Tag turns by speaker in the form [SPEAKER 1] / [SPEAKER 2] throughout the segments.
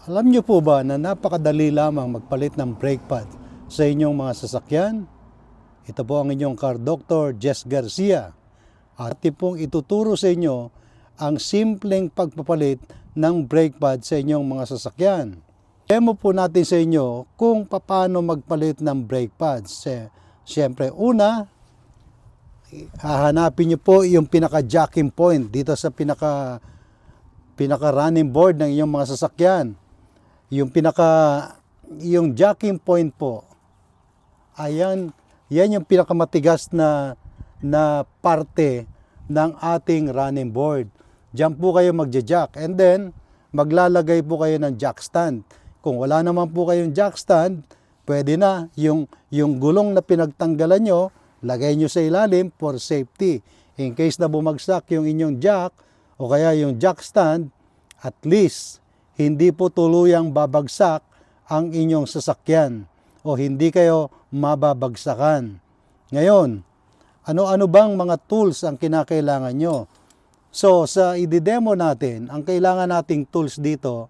[SPEAKER 1] Alam niyo po ba na napakadali lamang magpalit ng brake pad sa inyong mga sasakyan? Ito po ang inyong car doctor, Jess Garcia. At pong ituturo sa inyo ang simpleng pagpapalit ng brake pad sa inyong mga sasakyan. Demo po natin sa inyo kung paano magpalit ng brake pads. Siyempre, una, hahanapin niyo po yung pinaka-jacking point dito sa pinaka-running board ng inyong mga sasakyan. Yung jacking point po, yan yung pinakamatigas na parte ng ating running board. Diyan po kayo magja-jack and then maglalagay po kayo ng jack stand. Kung wala naman po kayong jack stand, pwede na yung gulong na pinagtanggalan nyo, lagay nyo sa ilalim for safety. In case na bumagsak yung inyong jack o kaya yung jack stand, at least hindi po tuluyang babagsak ang inyong sasakyan o hindi kayo mababagsakan. Ngayon, ano-ano bang mga tools ang kinakailangan nyo? So, sa i-demo natin, ang kailangan nating tools dito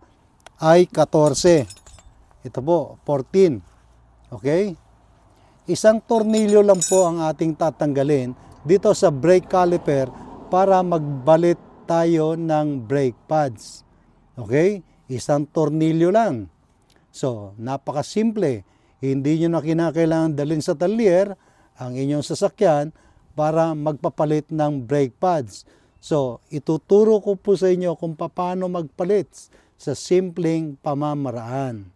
[SPEAKER 1] ay 14. Ito po, 14. Okay? Isang tornilyo lang po ang ating tatanggalin dito sa brake caliper para magbalit tayo ng brake pads. Okay? Isang tornilyo lang. So, napakasimple. Hindi nyo na kinakailangan dalhin sa talyer ang inyong sasakyan para magpapalit ng brake pads. So, ituturo ko po sa inyo kung paano magpalit sa simpleng pamamaraan.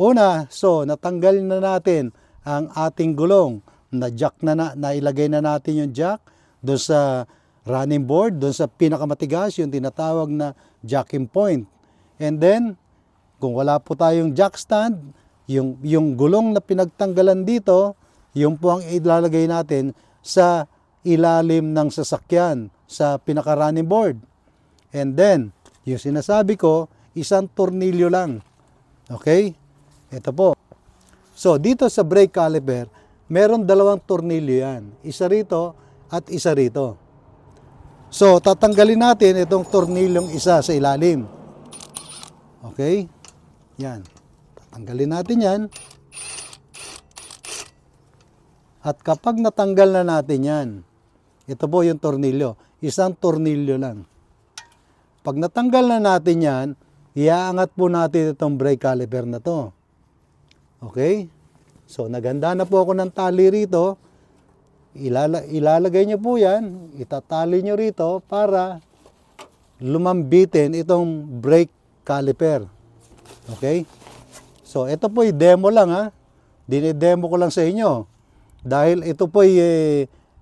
[SPEAKER 1] Una, so natanggal na natin ang ating gulong. Na-jack nailagay na natin yung jack doon sa running board, doon sa pinakamatigas, yung tinatawag na jacking point. And then, kung wala po tayong jack stand, yung gulong na pinagtanggalan dito, yung po ang ilalagay natin sa ilalim ng sasakyan, sa pinaka-running board. And then, yung sinasabi ko, isang tornilyo lang. Okay? Ito po. So, dito sa brake caliper, meron dalawang tornilyo yan. Isa rito at isa rito. So, tatanggalin natin itong tornilyong isa sa ilalim. Okay? Yan. Tatanggalin natin yan. At kapag natanggal na natin yan, ito po yung tornilyo. Isang tornilyo lang. Pag natanggal na natin yan, iaangat po natin itong brake caliper na to. Okay? So, naganda na po ako ng tali rito. Ilalagay nyo po yan. Itatali nyo rito para lumambitin itong brake caliper. Okay? So, ito po yung demo lang ha. Dinidemo ko lang sa inyo. Dahil ito po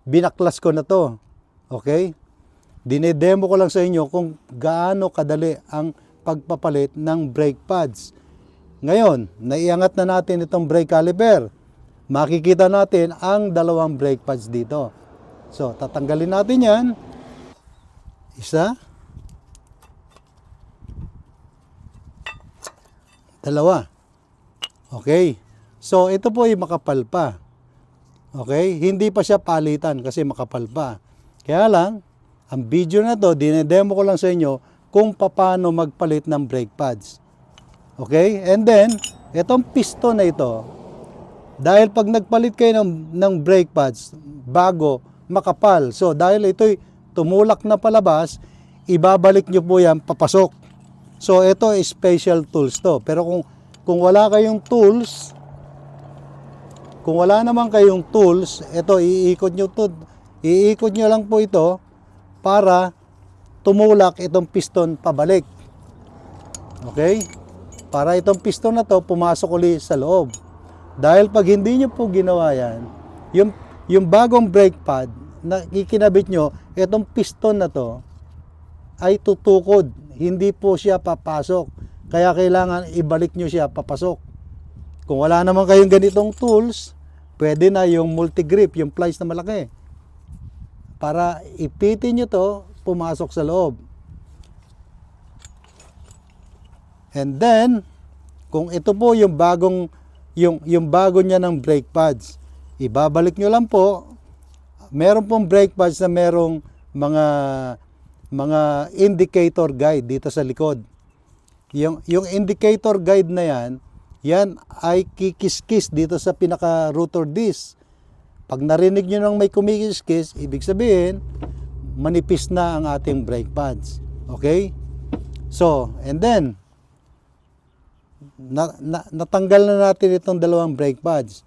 [SPEAKER 1] binaklas ko na to. Okay? Dinidemo ko lang sa inyo kung gaano kadali ang pagpapalit ng brake pads. Ngayon, naiangat na natin itong brake caliper. Makikita natin ang dalawang brake pads dito. So, tatanggalin natin yan. Isa. Dalawa. Okay. So, ito po ay makapal pa. Okay? Hindi pa siya palitan kasi makapal pa. Kaya lang, ang video na to, dinedemo ko lang sa inyo kung paano magpalit ng brake pads. Okay? And then, itong piston na ito, dahil pag nagpalit kayo ng brake pads, bago, makapal. So, dahil ito'y tumulak na palabas, ibabalik nyo po yan papasok. So, ito ay special tools to. Pero kung wala kayong tools, kung wala naman kayong tools, ito, iikot nyo lang po ito para tumulak itong piston pabalik. Okay? Para itong piston na to pumasok ulit sa loob. Dahil pag hindi nyo po ginawa yan, yung bagong brake pad na ikinabit nyo, itong piston na to ay tutukod. Hindi po siya papasok. Kaya kailangan ibalik nyo siya papasok. Kung wala naman kayong ganitong tools, pwede na yung multi-grip, yung plies na malaki. Para ipitin nyo to, pumasok sa loob. And then, kung ito po yung bago niya ng brake pads, ibabalik nyo lang po. Meron pong brake pads na merong mga indicator guide dito sa likod. Yung indicator guide na yan ay kikis-kis dito sa pinaka-rotor disc. Pag narinig nyo nang may kumikis-kis, ibig sabihin, manipis na ang ating brake pads. Okay? So, and then, natanggal na natin itong dalawang brake pads.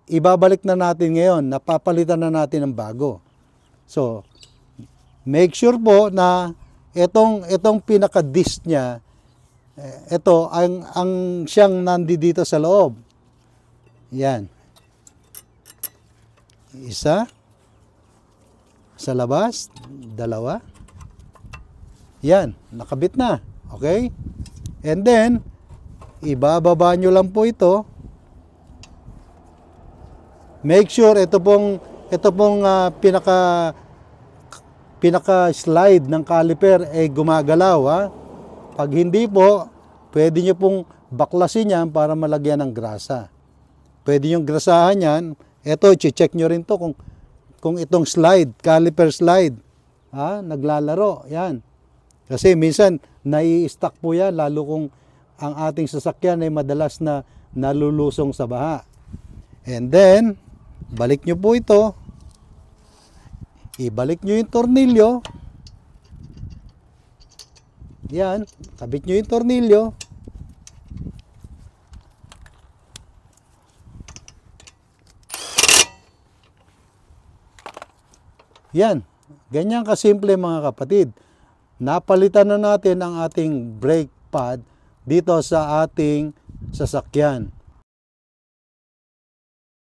[SPEAKER 1] Ibabalik na natin ngayon, napapalitan na natin ng bago. So, make sure po na itong pinaka-disc niya, ito ang siyang nandito sa loob. Yan. Isa. Sa labas. Dalawa. Yan. Nakabit na. Okay? And then, ibababa nyo lang po ito. Make sure ito pong pinaka-slide ng caliper ay gumagalaw. Ha? Pag hindi po, pwede nyo pong baklasin yan para malagyan ng grasa. Pwede nyo grasahan yan. Ito, i-check nyo rin to kung itong slide, caliper slide, naglalaro. Yan. Kasi minsan, nai-stuck po yan, lalo kung ang ating sasakyan ay madalas na nalulusong sa baha. And then, balik nyo po ito. Ibalik nyo yung tornilyo. Yan, kabit nyo yung tornilyo. Yan, ganyan kasimple mga kapatid. Napalitan na natin ang ating brake pad dito sa ating sasakyan.